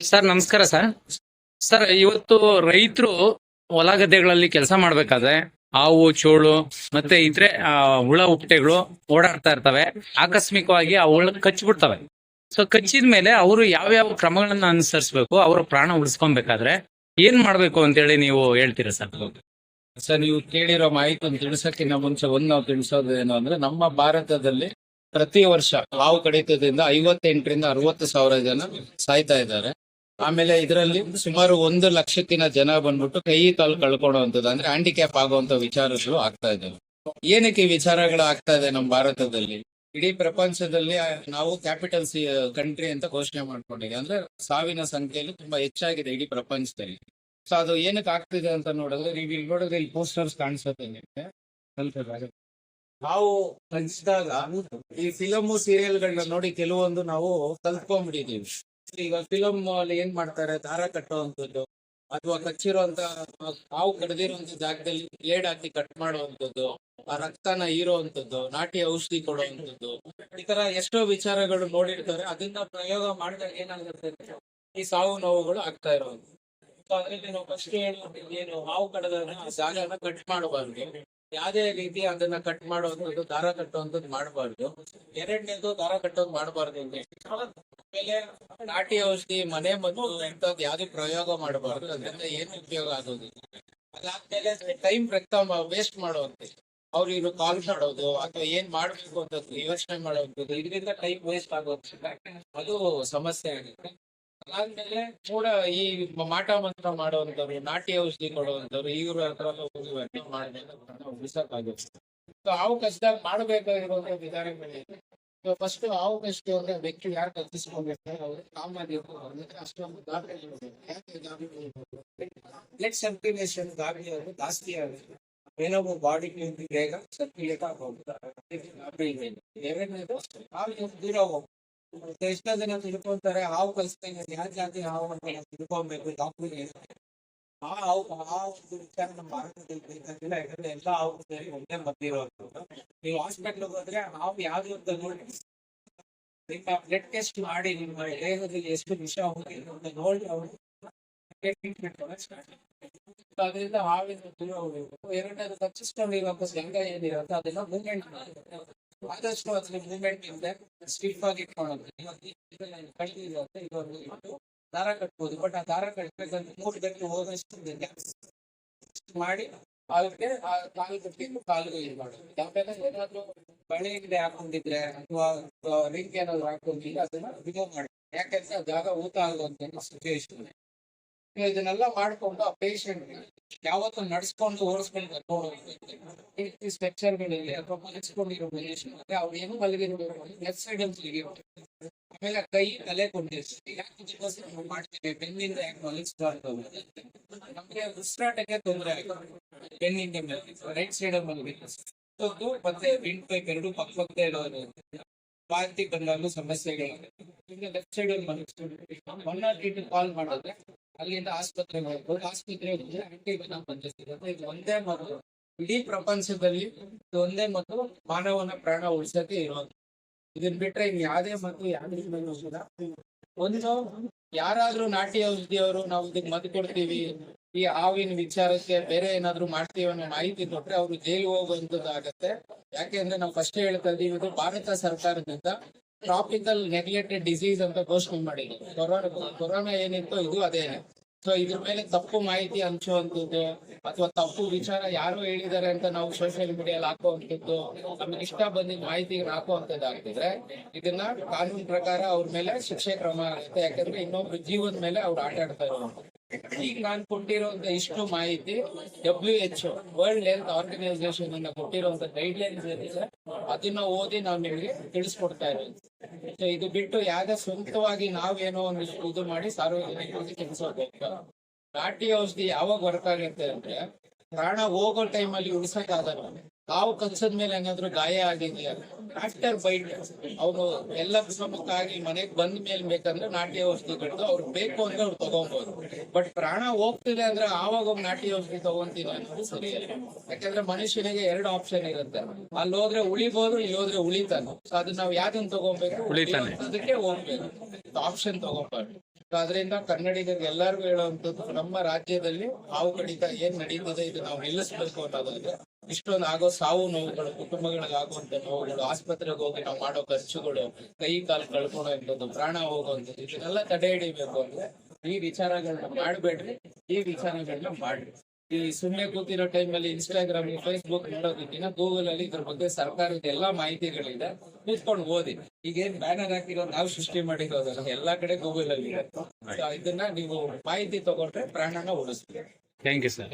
Sir ನಮಸ್ಕಾರ sir. Sir ಇವತ್ತು ರೈತರು ಹೊಲ ಗದ್ದೆಗಳಲ್ಲಿ ಕೆಲಸ ಮಾಡ್ಬೇಕಾದ್ರೆ ಹಾವು ಚೋಳು ಮತ್ತೆ ಇದ್ರೆ ಹುಳ ಹುಪ್ಪಟೆಗಳು ಓಡಾಡ್ತಾ ಇರ್ತವೆ. ಆಕಸ್ಮಿಕವಾಗಿ ಆ ಹುಳ ಕಚ್ಬಿಡ್ತವೆ. ಸೊ ಕಚ್ಚಿದ ಮೇಲೆ ಅವರು ಯಾವ್ಯಾವ ಕ್ರಮಗಳನ್ನ ಅನುಸರಿಸಬೇಕು, ಅವರ ಪ್ರಾಣ ಉಳಿಸ್ಕೊಬೇಕಾದ್ರೆ ಏನ್ ಮಾಡ್ಬೇಕು ಅಂತ ಹೇಳಿ ನೀವು ಹೇಳ್ತೀರಾ ಸರ್? ಸರ್, ನೀವು ಕೇಳಿರೋ ಮಾಹಿತಿಯನ್ನು ತಿಳಿಸಕ್ಕಿಂತ ಮುಂಚೆ ನಾವು ತಿಳಿಸೋದು ಏನು ಅಂದ್ರೆ, ನಮ್ಮ ಭಾರತದಲ್ಲಿ ಪ್ರತಿ ವರ್ಷ ಹಾವು ಕಡಿತದಿಂದ 58ರಿಂದ 60,000 ಜನ ಸಾಯ್ತಾ ಇದ್ದಾರೆ. ಆಮೇಲೆ ಇದರಲ್ಲಿ ಸುಮಾರು 1 ಲಕ್ಷಕ್ಕಿಂತ ಜನ ಬಂದ್ಬಿಟ್ಟು ಕೈ ಕಾಲು ಕಳ್ಕೊಳ್ಳುವಂಥದ್ದು, ಅಂದ್ರೆ ಹ್ಯಾಂಡಿಕ್ಯಾಪ್ ಆಗುವಂತ ವಿಚಾರಗಳು ಆಗ್ತಾ ಇದ್ದಾವೆ. ಏನಕ್ಕೆ ಈ ವಿಚಾರಗಳು ಆಗ್ತಾ ಇದೆ ನಮ್ಮ ಭಾರತದಲ್ಲಿ? ಇಡೀ ಪ್ರಪಂಚದಲ್ಲಿ ನಾವು ಕ್ಯಾಪಿಟಲ್ ಕಂಟ್ರಿ ಅಂತ ಘೋಷಣೆ ಮಾಡ್ಕೊಂಡಿದ್ದೀವಿ. ಅಂದ್ರೆ ಸಾವಿನ ಸಂಖ್ಯೆಯಲ್ಲಿ ತುಂಬಾ ಹೆಚ್ಚಾಗಿದೆ ಇಡೀ ಪ್ರಪಂಚದಲ್ಲಿ. ಸೊ ಅದು ಏನಕ್ಕೆ ಆಗ್ತಿದೆ ಅಂತ ನೋಡಿದ್ರೆ, ನೀವು ಇಲ್ಲಿ ನೋಡಿದ್ರೆ ಇಲ್ಲಿ ಪೋಸ್ಟರ್ಸ್ ಕಾಣಿಸುತ್ತೆ ನಿಮಗೆ. ನಾವು ಕಲಿಸಿದಾಗ ಈ ಫಿಲಮ್ ಸೀರಿಯಲ್ಗಳನ್ನ ನೋಡಿ ಕೆಲವೊಂದು ನಾವು ಕಲ್ತ್ಕೊಂಡ್ಬಿಟ್ಟಿದೀವಿ. ಈಗ ಫಿಲಮ್ ಅಲ್ಲಿ ಏನ್ ಮಾಡ್ತಾರೆ, ದಾರ ಕಟ್ಟುವಂಥದ್ದು ಅಥವಾ ಕಚ್ಚಿರುವಂತ ಹಾವು ಕಡ್ದಿರುವಂತ ಜಾಗದಲ್ಲಿ ಬ್ಲೇಡ್ ಹಾಕಿ ಕಟ್ ಮಾಡುವಂಥದ್ದು, ಆ ರಕ್ತನ ಹೀರುವಂಥದ್ದು, ನಾಟಿ ಔಷಧಿ ಕೊಡುವಂಥದ್ದು, ಈ ತರ ಎಷ್ಟೋ ವಿಚಾರಗಳು ನೋಡಿರ್ತಾರೆ. ಅದನ್ನ ಪ್ರಯೋಗ ಮಾಡಿದಾಗ ಏನಾಗುತ್ತೆ, ಈ ಸಾವು ನೋವುಗಳು ಆಗ್ತಾ ಇರುವಂಥದ್ದು. ಅದ್ರಲ್ಲಿ ನಾವು ಫಸ್ಟ್ ಏನು ಹಾವು ಕಡದಾಗ ಜಾಗನ ಕಟ್ ಮಾಡಬಾರ್ದು, ಯಾವುದೇ ರೀತಿ ಅದನ್ನ ಕಟ್ ಮಾಡುವಂಥದ್ದು, ದಾರ ಕಟ್ಟುವಂಥದ್ದು ಮಾಡಬಾರ್ದು. ಎರಡನೇದು ದಾರ ಕಟ್ಟೋದು ಮಾಡಬಾರ್ದು. ಆಮೇಲೆ ನಾಟಿ ಔಷಧಿ, ಮನೆ ಮದ್ದು ಇಂಥದ್ದು ಯಾವ್ದು ಪ್ರಯೋಗ ಮಾಡಬಾರ್ದು. ಅದರಿಂದ ಏನು ಉಪಯೋಗ ಆಗೋದಿಲ್ಲ. ಅದಾದ್ಮೇಲೆ ಟೈಮ್ ರಕ್ತ ವೇಸ್ಟ್ ಮಾಡುವಂಥದ್ದು, ಅವ್ರಿಗೆ ಕಾಲ್ ಮಾಡೋದು ಅಥವಾ ಏನ್ ಮಾಡ್ಬೇಕು ಅಂತ ಯೋಚನೆ ಮಾಡುವಂಥದ್ದು, ಇದರಿಂದ ಟೈಮ್ ವೇಸ್ಟ್ ಆಗೋದು, ಅದು ಸಮಸ್ಯೆ ಆಗುತ್ತೆ. ಅದಾದ್ಮೇಲೆ ಕೂಡ ಈ ಮಾಟ ಮಂತ್ರ ಮಾಡುವಂತವ್ರು, ನಾಟಿ ಔಷಧಿ ಕೊಡುವಂತವ್ರು, ಇವ್ರ ಹತ್ರ ಬಿಸಕ್ಕಾಗುತ್ತೆ. ಹಾವು ಕಚ್ಚಿದಾಗ ಮಾಡಬೇಕಾಗಿರುವಂತ ವಿಧಾನಗಳಿದೆ. ಫಸ್ಟ್ ಹಾವು ಕಚ್ಚಿತು ಅಂದ್ರೆ ವ್ಯಕ್ತಿ ಯಾರು ಕಚ್ಚಿಸ್ಕೊಂಡಿರ್ತಾರೆ ಅವ್ರು ಕಾಮಾಗಿ ಅಷ್ಟೊಂದು ಗಾಬರಿಗಳು, ಬ್ಲಡ್ ಸರ್ಕ್ಯುಲೇಷನ್ ಗಾಬರಿ ಜಾಸ್ತಿ ಆಗುತ್ತೆ. ಏನೋ ಬಾಡಿ ಬೇಗ ಸರ್ಕ್ಯುಲೇಟ್ ಆಗೋಗುತ್ತೆ. ಎರಡನೇದು ಹಾವು ದೂರ ಹೋಗ್ಬೇಕು. ಎಷ್ಟೋ ಜನ ತಿಳ್ಕೊಂತಾರೆ ಹಾವು ಕಲಿಸ್ತಾ ಯಾವ ಜಾತಿ ಹಾವು ಅಂತ ತಿಳ್ಕೊಬೇಕು ಡಾಕ್ಟರ್ಗೆ. ಆ ಒಂದು ವಿಚಾರ ನಮ್ಮ ಭಾರತದಲ್ಲಿ ಬೇಕಾಗಿಲ್ಲ. ಯಾಕಂದ್ರೆ ಎಲ್ಲಾ ಹಾವು ಸೇರಿ ಒಂದೇ ಮದ್ದಿರೋದು. ನೀವು ಹಾಸ್ಪಿಟ್ಲಿಗೆ ಹೋದ್ರೆ ಹಾವು ಯಾವ್ದು ಅಂತ ನೋಡಿ, ನಿಮ್ಮ ಬ್ಲಡ್ ಟೆಸ್ಟ್ ಮಾಡಿ, ನಿಮ್ಮ ದೇಹದಲ್ಲಿ ಎಷ್ಟು ವಿಷ ಹೋಗಿದೆ ಅಂತ ನೋಡಿ ಅವರು ಟ್ರೀಟ್ಮೆಂಟ್ ಸ್ಟಾರ್ಟ್. ಅದರಿಂದ ಹಾವಿನ ದೂರ ಹೋಗಬೇಕು. ಎರಡನೇದು ಕಚ್ಚಿಸ್ಕೊಂಡಿರುವಂತ ಸಂಘ ಏನಿರುತ್ತೆ ಅದನ್ನ ಮೂವ್ಮೆಂಟ್ ಮಾಡಬೇಕು. ಆದಷ್ಟು ಅದ್ರ ಮೂವ್ಮೆಂಟ್ ಇಂದ ಸ್ಟಿಫ್ ಆಗಿ ಇಟ್ಕೊಳ್ಳೋದು. ಕಟ್ಟಿರುತ್ತೆ ಇದೊಂದು ದಾರ ಕಟ್ಬೋದು, ಬಟ್ ಆ ದಾರ ಕಟ್ಟಬೇಕಂದ್ರೆ 3 ಗಂಟೆ ಹೋಗೋಷ್ಟು ಮಾಡಿ ಅದಕ್ಕೆ ಕಾಲು ಕಟ್ಟಿಟ್ಟು ಕಾಲು ಇದು ಮಾಡೋದು. ಆಮೇಲೆ ಏನಾದ್ರು ಬಳೆ ಗಿಡ ಹಾಕೊಂಡಿದ್ರೆ ಅಥವಾ ರಿಂಗ್ ಏನಾದ್ರು ಹಾಕೊಂಡಿದ್ರೆ ಅದನ್ನ ರಿಮೂವ್ ಮಾಡಿ, ಯಾಕಂದ್ರೆ ಆ ಜಾಗ ಊತ ಆಗುವಂತ ಸಿಚುವೇಶನ್. ಇದನ್ನೆಲ್ಲ ಮಾಡ್ಕೊಂಡು ಆ ಪೇಷಂಟ್ ಯಾವತ್ತು ನಡ್ಸ್ಕೊಂಡು ಓಡಿಸ್ಕೊಂಡು ಕರ್ಕೊಂಡು ಸ್ಟ್ರಕ್ಚರ್ಗಳಲ್ಲಿ ಅಥವಾ ಮಲಗಿಸ್ಕೊಂಡಿರೋ ಮನುಷ್ಯ ಅವ್ರು ಏನು ಮಲಗಿರ್ಬೇಕು, ಲೆಫ್ಟ್ ಸೈಡ್ ಅಲ್ಲಿ ಮಲಗಿರ್ಬೇಕು. ಆಮೇಲೆ ಕೈ ತಲೆ ಕೊಂಡಿರ್ತೀವಿ. ಯಾಕೆ ಮಾಡ್ತೀವಿ, ಬೆನ್ನಿಂದ ಯಾಕೆ ಮಲಗಿಸ್ಬಾರ್ದು, ನಮ್ಗೆ ಉಸಿರಾಟಕ್ಕೆ ತೊಂದರೆ ಆಗುತ್ತೆ. ಬೆನ್ನಿಂದ ಮೇಲೆ ರೈಟ್ ಸೈಡ್ ಅಲ್ಲಿ ಮಲಗಿದ್ದು ಮತ್ತೆ ವಿಂಡ್ ಪೈಪ್ ಎರಡು ಪಕ್ಕ ಇರೋದು, ವಾಂತಿ ಬಂದಾಗಲೂ ಸಮಸ್ಯೆಗಳು. ಲೆಫ್ಟ್ ಸೈಡ್ ಅಲ್ಲಿ ಮಲಗಿಸ್ಕೊಂಡು 108 ಕಾಲ್ ಮಾಡಿದ್ರೆ ಅಲ್ಲಿಂದ ಆಸ್ಪತ್ರೆಗೆ ಹೋಗ್ಬೋದು. ಆಸ್ಪತ್ರೆಗೆ ಹೋದ್ರೆ ಆಂಟಿಬಯೋಟಿಕ್ ಬಂದಿರುತ್ತೆ. ಇದು ಒಂದೇ ಮದ್ದು ಇಡೀ ಪ್ರಪಂಚದಲ್ಲಿ, ಇದು ಒಂದೇ ಮದ್ದು ಮಾನವನ ಪ್ರಾಣ ಉಳಿಸಕ್ಕೆ ಇರೋದು. ಇದನ್ ಬಿಟ್ರೆ ಇನ್ ಯಾವ್ದೇ ಮದ್ದು ಯಾವ್ದೇ ಒಂದು ಯಾರಾದ್ರೂ ನಾಟಿ ಔಷಧಿಯವರು ನಾವು ಇದಕ್ಕೆ ಮದ್ದು ಕೊಡ್ತೀವಿ, ಈ ಹಾವಿನ ವಿಚಾರಕ್ಕೆ ಬೇರೆ ಏನಾದ್ರು ಮಾಡ್ತೀವಿ ಅನ್ನೋ ಮಾಹಿತಿ ಕೊಟ್ರೆ ಅವ್ರು ಜೈಲು ಹೋಗುವಂತದ್ದು ಆಗತ್ತೆ. ಯಾಕೆಂದ್ರೆ ನಾವು ಫಸ್ಟ್ ಹೇಳ್ತಾ ಇದೀವಿ, ಇದು ಭಾರತ ಸರ್ಕಾರದಿಂದ ಟ್ರಾಪಿಕಲ್ ನೆಗ್ಲೆಕ್ಟೆಡ್ ಡಿಸೀಸ್ ಅಂತ ಘೋಷಣೆ ಮಾಡಿದೆ. ಕೊರೋನಾ ಏನಿತ್ತು ಇದು ಅದೇನೆ. ಸೊ ಇದ್ರ ಮೇಲೆ ತಪ್ಪು ಮಾಹಿತಿ ಹಂಚುವಂಥದ್ದು ಅಥವಾ ತಪ್ಪು ವಿಚಾರ ಯಾರು ಹೇಳಿದ್ದಾರೆ ಅಂತ ನಾವು ಸೋಷಿಯಲ್ ಮೀಡಿಯಲ್ಲಿ ಹಾಕುವಂಥದ್ದು, ನಮ್ಗೆ ಇಷ್ಟ ಬಂದಿದ್ದ ಮಾಹಿತಿಗಳನ್ನ ಹಾಕುವಂಥದ್ದು ಆಗ್ತಿದ್ರೆ ಇದನ್ನ ಕಾನೂನು ಪ್ರಕಾರ ಅವ್ರ ಮೇಲೆ ಶಿಕ್ಷೆ ಕ್ರಮ ಆಗುತ್ತೆ. ಯಾಕಂದ್ರೆ ಇನ್ನೊಬ್ರು ಜೀವದ ಮೇಲೆ ಅವ್ರು ಆಟ ಆಡ್ತಾ ಇರೋದು. ಈಗ ನಾನು ಕೊಟ್ಟಿರುವಂತ ಇಷ್ಟು ಮಾಹಿತಿ WHO ವರ್ಲ್ಡ್ ಹೆಲ್ತ್ ಆರ್ಗನೈಸೇಷನ್ ಅನ್ನ ಕೊಟ್ಟಿರುವಂತ ಗೈಡ್ಲೈನ್ಸ್ ಏನಿದೆ ಅದನ್ನ ಓದಿ ನಾವು ನಿಮಗೆ ತಿಳಿಸ್ಕೊಡ್ತಾ ಇರೋದು. ಇದು ಬಿಟ್ಟು ಯಾವ್ದೇ ಸ್ವಂತವಾಗಿ ನಾವೇನೋ ಒಂದಿಷ್ಟು ಇದು ಮಾಡಿ ಸಾರ್ವಜನಿಕರಿಗೆ ತಿಳಿಸೋಬೇಕು. ನಾಟಿ ಔಷಧಿ ಯಾವಾಗ ವರ್ಕ್ ಆಗುತ್ತೆ ಅಂದ್ರೆ, ಪ್ರಾಣ ಹೋಗೋ ಟೈಮಲ್ಲಿ ಉಳಿಸಕ್ಕಾಗಲ್ಲ. ಹಾವು ಕಚ್ಚದ ಮೇಲೆ ಏನಾದ್ರು ಗಾಯ ಆಗಿದೆಯಾ, ಆಫ್ಟರ್ ಬೈಟ್ ಅವರು ಎಲ್ಲ ಆಗಿ ಮನೆಗೆ ಬಂದ ಮೇಲೆ ಬೇಕಂದ್ರೆ ನಾಟಿ ಔಷಧಿ ಕಟ್ಟು ಅವ್ರಿಗೆ ಬೇಕು ಅಂದ್ರೆ ಅವ್ರು ತಗೊಬಹುದು. ಬಟ್ ಪ್ರಾಣ ಹೋಗ್ತಿದೆ ಅಂದ್ರೆ ಆವಾಗ ಹೋಗಿ ನಾಟಿ ಔಷಧಿ ತಗೊಂತೀನಿ ಅನ್ನೋದು ಸರಿಯಲ್ಲ. ಯಾಕಂದ್ರೆ ಮನುಷ್ಯನಿಗೆ 2 ಆಪ್ಷನ್ ಇರುತ್ತೆ, ಅಲ್ಲಿ ಹೋದ್ರೆ ಉಳಿಬಹುದು, ಇಲ್ಲಿ ಹೋದ್ರೆ ಉಳಿತಾನೆ. ಸೊ ಅದನ್ನ ನಾವು ಯಾವ್ದನ್ನ ತಗೊಬೇಕು, ಅದಕ್ಕೆ ಹೋಗ್ಬೇಕು, ಆಪ್ಷನ್ ತಗೋಬಾರ್ದು. ಅದರಿಂದ ಕನ್ನಡಿಗರಿಗೆ ಎಲ್ಲರಿಗೂ ಹೇಳುವಂತದ್ದು, ನಮ್ಮ ರಾಜ್ಯದಲ್ಲಿ ಹಾವು ಕಡಿತ ಏನ್ ನಡೀತದೆ ಇದು ನಾವು ನಿಲ್ಲಿಸಬೇಕು ಅನ್ನೋದಾದ್ರೆ ಇಷ್ಟೊಂದು ಆಗೋ ಸಾವು ನೋವುಗಳು, ಕುಟುಂಬಗಳಿಗೆ ಆಗುವಂತ ನೋವುಗಳು, ಆಸ್ಪತ್ರೆಗೆ ಹೋಗಿ ನಾವು ಮಾಡೋ ಖರ್ಚುಗಳು, ಕೈ ಕಾಲು ಕಳ್ಕೊಳ್ಳುವಂಥದ್ದು, ಪ್ರಾಣ ಹೋಗುವಂಥದ್ದು, ಇದನ್ನೆಲ್ಲ ತಡೆ ಹಿಡಿಬೇಕು ಅಂದ್ರೆ ಈ ವಿಚಾರಗಳನ್ನ ಮಾಡ್ಬೇಡ್ರಿ, ಈ ವಿಚಾರಗಳನ್ನ ಮಾಡ್ರಿ. ಈ ಸುಮ್ಮನೆ ಕೂತಿರೋ ಟೈಮಲ್ಲಿ ಇನ್ಸ್ಟಾಗ್ರಾಮ್, ಫೇಸ್ಬುಕ್ ನೋಡೋದಕ್ಕಿಂತ ಗೂಗಲ್ ಅಲ್ಲಿ ಇದ್ರ ಬಗ್ಗೆ ಸರ್ಕಾರದ ಎಲ್ಲಾ ಮಾಹಿತಿಗಳಿದೆ, ಕೂತ್ಕೊಂಡು ಓದಿ. ಈಗೇನ್ ಬ್ಯಾನರ್ ಹಾಕಿರೋ ನಾವು ಸೃಷ್ಟಿ ಮಾಡಿರೋದಲ್ಲ, ಎಲ್ಲಾ ಕಡೆ ಗೂಗಲ್ ಅಲ್ಲಿ ಇದೆ. So ಇದನ್ನ ನೀವು ಮಾಹಿತಿ ತಗೊಂಡ್ರೆ ಪ್ರಾಣನ ಉಳಿಸ್ತೀವಿ. Thank you sir.